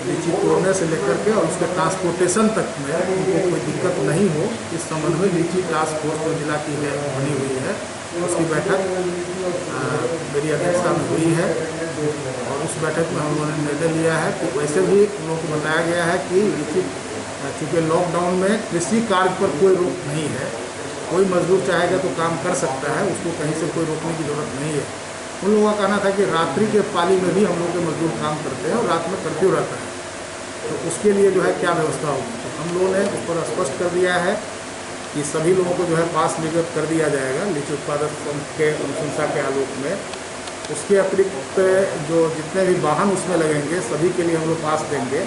लीची तोड़ने से लेकर के और उसके ट्रांसपोर्टेशन तक में उनको कोई दिक्कत नहीं हो। इस संबंध में लीची टास्क फोर्स जो जिला की है बनी हुई है, उसकी बैठक मेरी अध्यक्षता में हुई है, और उस बैठक में हम लोगों ने निर्णय लिया है कि वैसे भी उन लोगों को बताया गया है कि लीची, चूँकि लॉकडाउन में कृषि कार्य पर कोई रोक नहीं है, कोई मजदूर चाहेगा तो काम कर सकता है, उसको कहीं से कोई रोकने की ज़रूरत नहीं है। उन लोगों का कहना था कि रात्रि के पाली में भी हम लोग के मजदूर काम करते हैं और रात में कर्फ्यू रहता है, तो उसके लिए जो है क्या व्यवस्था होगी। तो हम लोगों ने उस पर स्पष्ट कर दिया है कि सभी लोगों को जो है पास निर्गत कर दिया जाएगा लीची उत्पादक संघ के अनुशंसा के आलोक में। उसके अतिरिक्त जो जितने भी वाहन उसमें लगेंगे सभी के लिए हम लोग पास देंगे,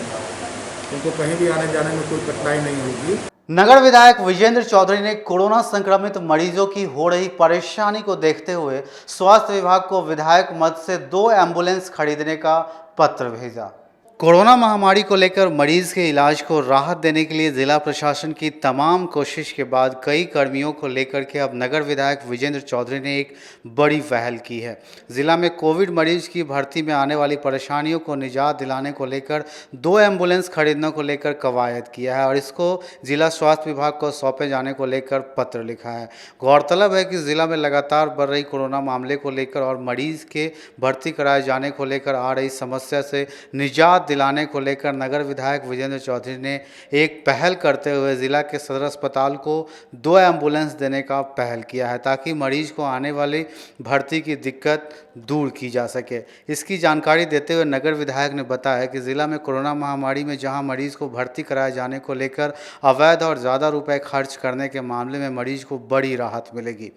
उनको कहीं भी आने जाने में कोई कठिनाई नहीं होगी। नगर विधायक विजेंद्र चौधरी ने कोरोना संक्रमित मरीजों की हो रही परेशानी को देखते हुए स्वास्थ्य विभाग को विधायक मद से 2 एम्बुलेंस खरीदने का पत्र भेजा। कोरोना महामारी को लेकर मरीज के इलाज को राहत देने के लिए जिला प्रशासन की तमाम कोशिश के बाद कई कर्मियों को लेकर के अब नगर विधायक विजेंद्र चौधरी ने एक बड़ी पहल की है। जिला में कोविड मरीज की भर्ती में आने वाली परेशानियों को निजात दिलाने को लेकर 2 एम्बुलेंस खरीदने को लेकर कवायद किया है और इसको जिला स्वास्थ्य विभाग को सौंपे जाने को लेकर पत्र लिखा है। गौरतलब है कि जिला में लगातार बढ़ रही कोरोना मामले को लेकर और मरीज के भर्ती कराए जाने को लेकर आ रही समस्या से निजात दिलाने को लेकर नगर विधायक विजेंद्र चौधरी ने एक पहल करते हुए ज़िला के सदर अस्पताल को 2 एम्बुलेंस देने का पहल किया है ताकि मरीज को आने वाली भर्ती की दिक्कत दूर की जा सके। इसकी जानकारी देते हुए नगर विधायक ने बताया कि ज़िला में कोरोना महामारी में जहां मरीज को भर्ती कराए जाने को लेकर अवैध और ज़्यादा रुपए खर्च करने के मामले में मरीज को बड़ी राहत मिलेगी।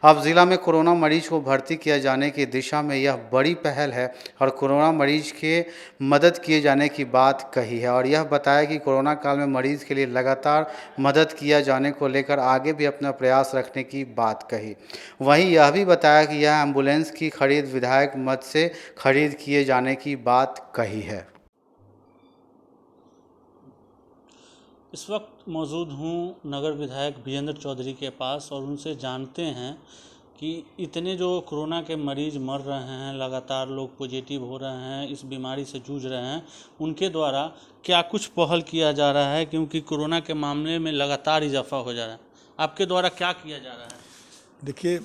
अब ज़िला में कोरोना मरीज को भर्ती किया जाने की दिशा में यह बड़ी पहल है और कोरोना मरीज के मदद किए जाने की बात कही है और यह बताया कि कोरोना काल में मरीज के लिए लगातार मदद किया जाने को लेकर आगे भी अपना प्रयास रखने की बात कही। वहीं यह भी बताया कि यह एम्बुलेंस की खरीद विधायक मद से खरीद किए जाने की बात कही है। इस वक्त मौजूद हूँ नगर विधायक विजेंद्र चौधरी के पास और उनसे जानते हैं कि इतने जो कोरोना के मरीज मर रहे हैं, लगातार लोग पॉजिटिव हो रहे हैं, इस बीमारी से जूझ रहे हैं, उनके द्वारा क्या कुछ पहल किया जा रहा है क्योंकि कोरोना के मामले में लगातार इजाफा हो जा रहा है। आपके द्वारा क्या किया जा रहा है? देखिए,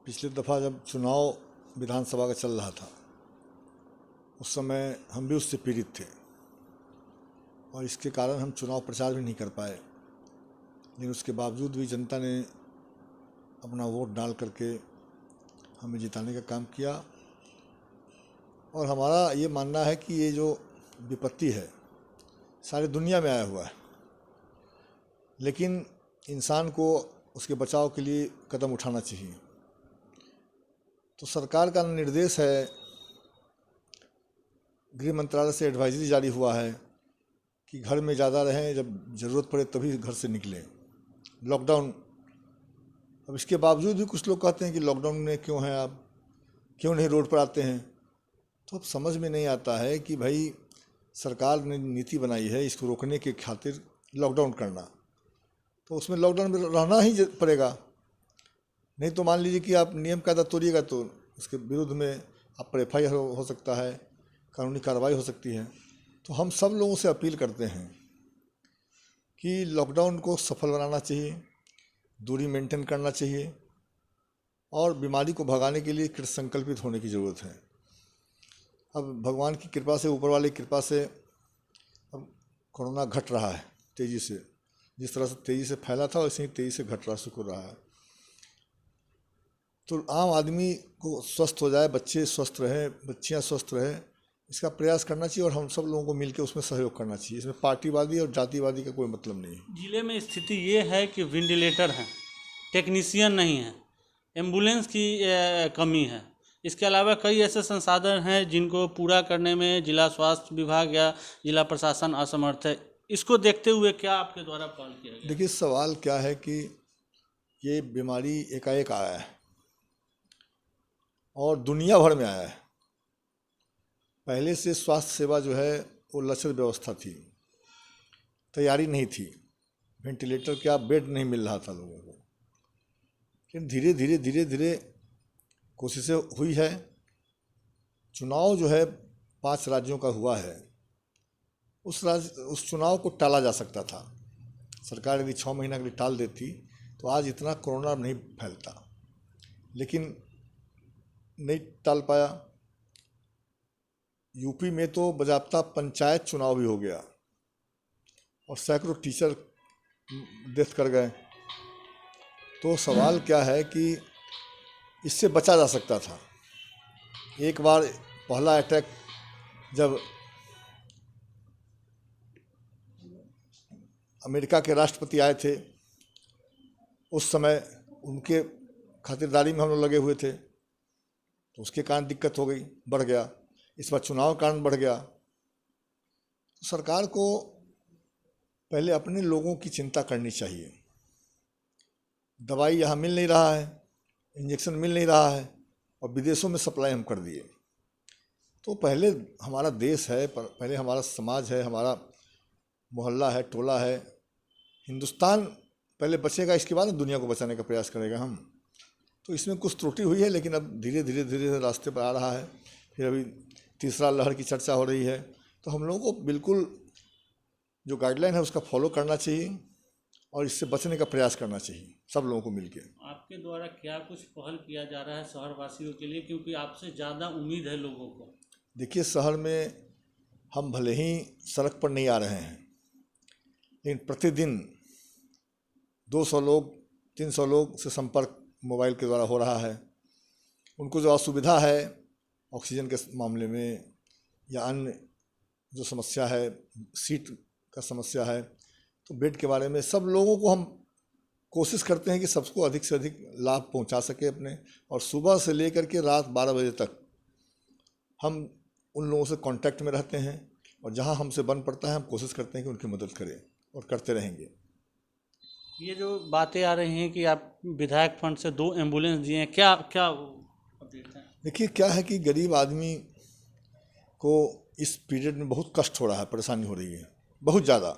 पिछले दफ़ा जब चुनाव विधानसभा का चल रहा था उस समय हम भी उससे पीड़ित थे और इसके कारण हम चुनाव प्रचार भी नहीं कर पाए, लेकिन उसके बावजूद भी जनता ने अपना वोट डाल करके हमें जिताने का काम किया। और हमारा ये मानना है कि ये जो विपत्ति है सारी दुनिया में आया हुआ है, लेकिन इंसान को उसके बचाव के लिए कदम उठाना चाहिए। तो सरकार का निर्देश है, गृह मंत्रालय से एडवाइजरी जारी हुआ है कि घर में ज़्यादा रहें, जब ज़रूरत पड़े तभी घर से निकलें। लॉकडाउन, अब इसके बावजूद भी कुछ लोग कहते हैं कि लॉकडाउन में क्यों हैं आप, क्यों नहीं रोड पर आते हैं। तो अब समझ में नहीं आता है कि भाई सरकार ने नीति बनाई है इसको रोकने के खातिर लॉकडाउन करना, तो उसमें लॉकडाउन में रहना ही पड़ेगा। नहीं तो मान लीजिए कि आप नियम कायदा तोड़िएगा तो उसके विरुद्ध में आप पर FIR हो सकता है, कानूनी कार्रवाई हो सकती है। तो हम सब लोगों से अपील करते हैं कि लॉकडाउन को सफल बनाना चाहिए, दूरी मेंटेन करना चाहिए और बीमारी को भगाने के लिए कृत संकल्पित होने की ज़रूरत है। अब भगवान की कृपा से, ऊपर वाले की कृपा से अब कोरोना घट रहा है तेज़ी से। जिस तरह से तेज़ी से फैला था वैसे ही तेज़ी से घट रहा, शुक्र रहा है। तो आम आदमी को स्वस्थ हो जाए, बच्चे स्वस्थ रहें, बच्चियां स्वस्थ रहें, इसका प्रयास करना चाहिए और हम सब लोगों को मिलकर उसमें सहयोग करना चाहिए। इसमें पार्टीवादी और जातिवादी का कोई मतलब नहीं है। जिले में स्थिति ये है कि वेंटिलेटर हैं, टेक्नीशियन नहीं है, एम्बुलेंस की कमी है। इसके अलावा कई ऐसे संसाधन हैं जिनको पूरा करने में जिला स्वास्थ्य विभाग या जिला प्रशासन असमर्थ है। इसको देखते हुए क्या आपके द्वारा पहल किया गया? देखिए, सवाल क्या है कि ये बीमारी एकाएक आया है और दुनिया भर में आया है। पहले से स्वास्थ्य सेवा जो है वो लचर व्यवस्था थी, तैयारी नहीं थी, वेंटिलेटर क्या बेड नहीं मिल रहा था लोगों को। लेकिन धीरे धीरे कोशिशें हुई है। चुनाव जो है 5 राज्यों का हुआ है, उस चुनाव को टाला जा सकता था। सरकार यदि 6 महीना के लिए टाल देती तो आज इतना कोरोना नहीं फैलता, लेकिन नहीं टाल पाया। यूपी में तो बाज़ाब्ता पंचायत चुनाव भी हो गया और सैकड़ों टीचर डेथ कर गए। तो सवाल क्या है कि इससे बचा जा सकता था। एक बार पहला अटैक जब अमेरिका के राष्ट्रपति आए थे, उस समय उनके खातिरदारी में हम लोग लगे हुए थे, तो उसके कारण दिक्कत हो गई, बढ़ गया। इस बार चुनाव कारण बढ़ गया। तो सरकार को पहले अपने लोगों की चिंता करनी चाहिए। दवाई यहाँ मिल नहीं रहा है, इंजेक्शन मिल नहीं रहा है और विदेशों में सप्लाई हम कर दिए। तो पहले हमारा देश है, पहले हमारा समाज है, हमारा मोहल्ला है, टोला है, हिंदुस्तान पहले बचेगा, इसके बाद दुनिया को बचाने का प्रयास करेगा हम। तो इसमें कुछ त्रुटि हुई है, लेकिन अब धीरे धीरे रास्ते पर आ रहा है। फिर अभी तीसरा लहर की चर्चा हो रही है, तो हम लोगों को बिल्कुल जो गाइडलाइन है उसका फॉलो करना चाहिए और इससे बचने का प्रयास करना चाहिए सब लोगों को मिलकर। आपके द्वारा क्या कुछ पहल किया जा रहा है शहर वासियों के लिए, क्योंकि आपसे ज़्यादा उम्मीद है लोगों को? देखिए, शहर में हम भले ही सड़क पर नहीं आ रहे हैं, लेकिन प्रतिदिन 200 लोग 300 लोग से संपर्क मोबाइल के द्वारा हो रहा है। उनको जो असुविधा है ऑक्सीजन के मामले में या अन्य जो समस्या है, सीट का समस्या है, तो बेड के बारे में सब लोगों को हम कोशिश करते हैं कि सबको अधिक से अधिक लाभ पहुंचा सके अपने। और सुबह से लेकर के रात 12 बजे तक हम उन लोगों से कांटेक्ट में रहते हैं, और जहां हमसे बन पड़ता है हम कोशिश करते हैं कि उनकी मदद करें और करते रहेंगे। ये जो बातें आ रही हैं कि आप विधायक फंड से 2 एम्बुलेंस दिए हैं, क्या क्या अपडेट है? देखिए क्या है कि गरीब आदमी को इस पीरियड में बहुत कष्ट हो रहा है, परेशानी हो रही है बहुत ज़्यादा।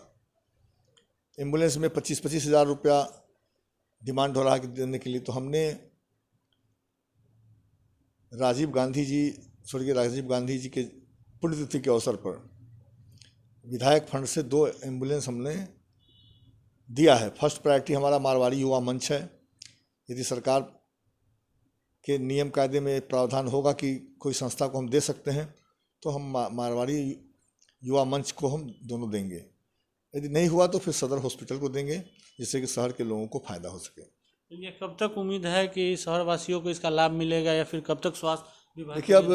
एम्बुलेंस में 25-25 हज़ार रुपया डिमांड हो रहा है देने के लिए। तो हमने स्वर्गीय राजीव गांधी जी के पुण्यतिथि के अवसर पर विधायक फंड से 2 एम्बुलेंस हमने दिया है। फर्स्ट प्रायोरिटी हमारा मारवाड़ी युवा मंच है। यदि सरकार के नियम कायदे में प्रावधान होगा कि कोई संस्था को हम दे सकते हैं, तो हम मारवाड़ी युवा मंच को हम दोनों देंगे। यदि नहीं हुआ तो फिर सदर हॉस्पिटल को देंगे, जिससे कि शहर के लोगों को फायदा हो सके। तो ये कब तक उम्मीद है कि शहर वासियों को इसका लाभ मिलेगा, या फिर कब तक स्वास्थ्य विभाग? देखिए अब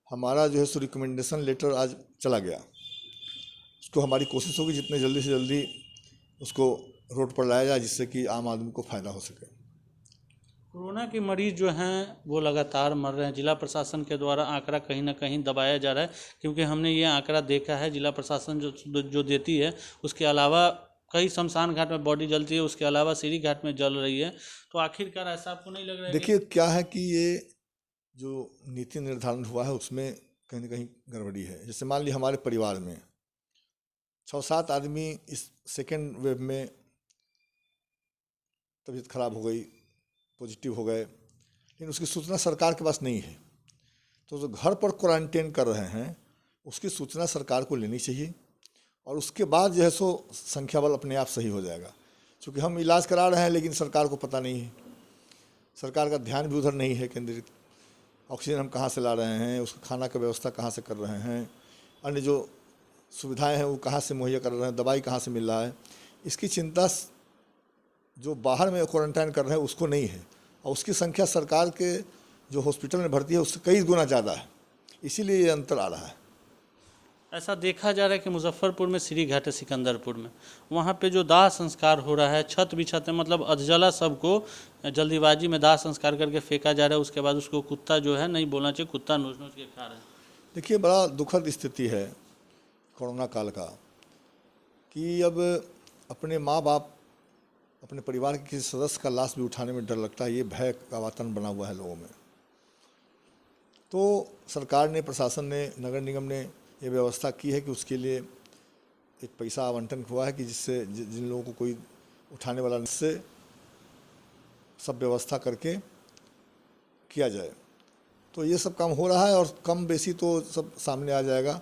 हमारा जो है सो रिकमेंडेशन लेटर आज चला गया। उसको हमारी कोशिश होगी जितने जल्दी से जल्दी उसको रोड पर लाया जाए, जिससे कि आम आदमी को फायदा हो सके। कोरोना के मरीज जो हैं वो लगातार मर रहे हैं। जिला प्रशासन के द्वारा आंकड़ा कहीं ना कहीं दबाया जा रहा है, क्योंकि हमने ये आंकड़ा देखा है। जिला प्रशासन जो देती है, उसके अलावा कई शमशान घाट में बॉडी जलती है, उसके अलावा सीरी घाट में जल रही है। तो आखिरकार ऐसा आपको नहीं लग रहा है? देखिए क्या है कि ये जो नीति निर्धारण हुआ है उसमें कहीं ना कहीं गड़बड़ी है। जैसे मान ली हमारे परिवार में 6-7 आदमी इस सेकेंड वेव में तबीयत खराब हो गई, पॉजिटिव हो गए, लेकिन उसकी सूचना सरकार के पास नहीं है। तो जो घर पर क्वारंटाइन कर रहे हैं उसकी सूचना सरकार को लेनी चाहिए, और उसके बाद जो है सो संख्या बल अपने आप सही हो जाएगा। क्योंकि हम इलाज करा रहे हैं लेकिन सरकार को पता नहीं है, सरकार का ध्यान भी उधर नहीं है केंद्रित। ऑक्सीजन हम कहाँ से ला रहे हैं, उसका खाना का व्यवस्था कहाँ से कर रहे हैं, अन्य जो सुविधाएं हैं वो कहाँ से मुहैया कर रहे हैं, दवाई कहाँ से मिल रहा है, इसकी चिंता जो बाहर में क्वारंटाइन कर रहे हैं उसको नहीं है। और उसकी संख्या सरकार के जो हॉस्पिटल में भर्ती है उससे कई गुना ज़्यादा है, इसीलिए ये अंतर आ रहा है। ऐसा देखा जा रहा है कि मुजफ्फरपुर में श्री घाट है, सिकंदरपुर में, वहाँ पे जो दाह संस्कार हो रहा है, छत बिछाते मतलब अधजला सबको जल्दीबाजी में दाह संस्कार करके फेंका जा रहा है। उसके बाद उसको कुत्ता जो है, नहीं बोलना चाहिए, कुत्ता नोच नोच के खा रहा है। देखिए बड़ा दुखद स्थिति है कोरोना काल का, कि अब अपने माँ बाप, अपने परिवार के किसी सदस्य का लाश भी उठाने में डर लगता है। ये भय का वातावरण बना हुआ है लोगों में। तो सरकार ने, प्रशासन ने, नगर निगम ने ये व्यवस्था की है कि उसके लिए एक पैसा आवंटन हुआ है कि जिससे जिन लोगों को कोई उठाने वाला से सब व्यवस्था करके किया जाए। तो ये सब काम हो रहा है, और कम बेसी तो सब सामने आ जाएगा।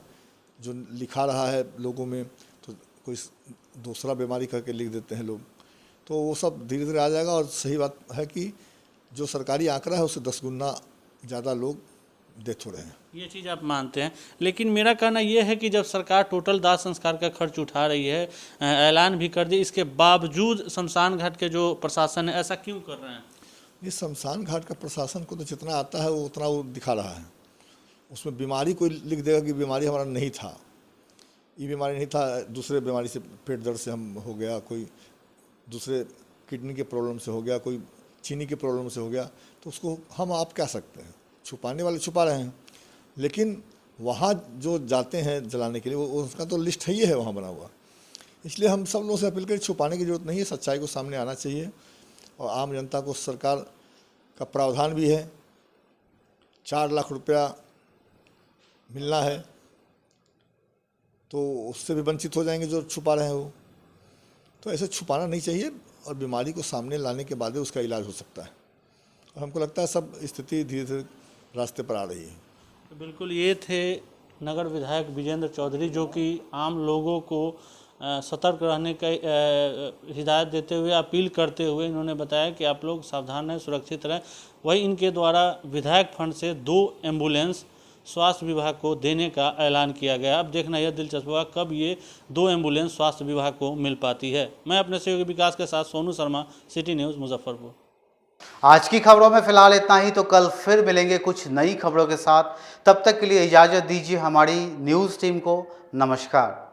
जो लिखा रहा है लोगों में, तो कोई दूसरा बीमारी करके लिख देते हैं लोग, तो वो सब धीरे धीरे आ जाएगा। और सही बात है कि जो सरकारी आंकड़ा है उससे 10 गुना ज़्यादा लोग डेथ हो रहे हैं। ये चीज़ आप मानते हैं, लेकिन मेरा कहना ये है कि जब सरकार टोटल दाह संस्कार का खर्च उठा रही है, ऐलान भी कर दी, इसके बावजूद शमशान घाट के जो प्रशासन है ऐसा क्यों कर रहे हैं? ये शमशान घाट का प्रशासन को तो जितना आता है वो उतना वो दिखा रहा है। उसमें बीमारी कोई लिख देगा कि बीमारी हमारा नहीं था, ये बीमारी नहीं था, दूसरे बीमारी से, पेट दर्द से हम हो गया, कोई दूसरे किडनी के प्रॉब्लम से हो गया, कोई चीनी के प्रॉब्लम से हो गया, तो उसको हम आप कह सकते हैं, छुपाने वाले छुपा रहे हैं। लेकिन वहाँ जो जाते हैं जलाने के लिए, वो उसका तो लिस्ट ही है वहाँ बना हुआ। इसलिए हम सब लोगों से अपील करें, छुपाने की जरूरत नहीं है, सच्चाई को सामने आना चाहिए। और आम जनता को सरकार का प्रावधान भी है, 4 लाख रुपया मिलना है, तो उससे भी वंचित हो जाएंगे जो छुपा रहे हैं वो। तो ऐसे छुपाना नहीं चाहिए, और बीमारी को सामने लाने के बाद उसका इलाज हो सकता है। और हमको लगता है सब स्थिति धीरे धीरे रास्ते पर आ रही है। तो बिल्कुल ये थे नगर विधायक विजेंद्र चौधरी, जो कि आम लोगों को सतर्क रहने का हिदायत देते हुए, अपील करते हुए इन्होंने बताया कि आप लोग सावधान रहें, सुरक्षित रहें। वही इनके द्वारा विधायक फंड से 2 एम्बुलेंस स्वास्थ्य विभाग को देने का ऐलान किया गया। अब देखना यह दिलचस्प होगा कब ये 2 एम्बुलेंस स्वास्थ्य विभाग को मिल पाती है। मैं अपने सहयोगी विकास के साथ सोनू शर्मा, सिटी न्यूज़ मुजफ्फरपुर। आज की खबरों में फिलहाल इतना ही। तो कल फिर मिलेंगे कुछ नई खबरों के साथ। तब तक के लिए इजाज़त दीजिए हमारी न्यूज़ टीम को। नमस्कार।